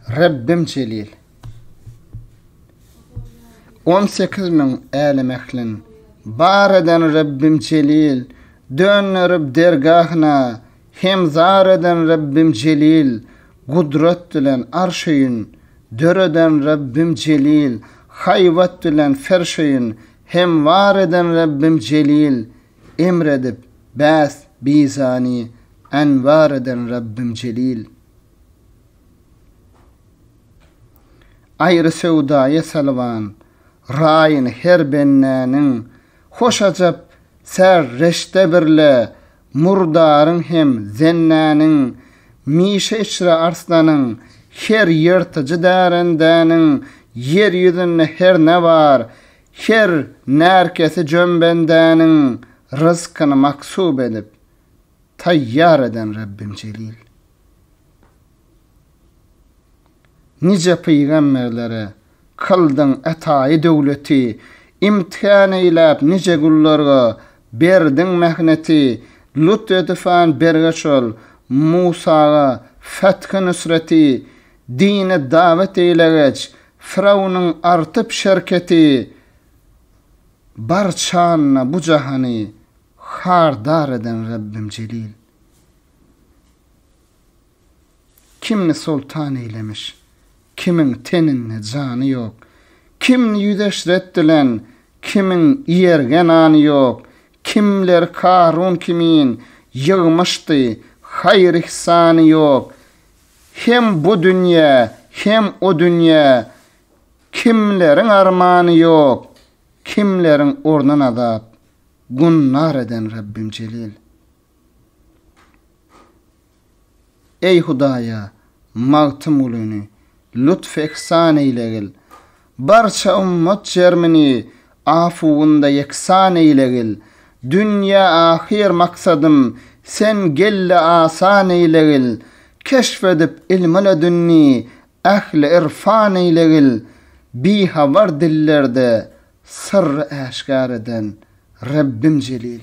Rabbim Celil. 18.000 älim ehlin bar eden Rabbim Celil, dönürüp dergahına hem zar eden Rabbim Celil, gudret dilen arşayın döreden Rabbim Celil, hayvat dilen ferşayın hem var eden Rabbim Celil, emredip bäs bizani envar eden Rabbim Celil. Ayrı sevdaya salvan rayın her bennänin, hoş acap ser reşte birle murdarın hem zennänin, mişe içre arslanın her yırtıcı därendänin, yer yüzünde her ne var her närkesi cömbendänin, rızkını maksub edip tayyar eden Rabbim Celil. Nice peygamberlere kıldın etayı dövleti, imtihan eylep nice gullarga berdin mehneti, Lut edifan bergeçol Musa'ga fetki nusreti, dine davet eylegeç Firavun'un artıp şerketi, barçanna bu cahani hardar eden Rabbim Celil. Kimni sultan eylemiş, kimin teninne canı yok, kimni yüdeşrettilen, kimin iyergen anı yok, kimler Karun kimin yığmıştı, hayır ihsanı yok, hem bu dünya hem o dünya, kimlerin armanı yok, kimlerin ornan azap, gunnar eden Rabbim Celil. Ey Hudaya, mağtım ulunu, lütf ihsan eylegil, barça ummat cermini, afuunda yeksan eylegil, dünya ahir maksadım, sen gelle asan eylegil, keşfedip ilmele dünni, ehli irfan eylegil, biha var dillerde, sırrı eşkar eden Rabbim Celil.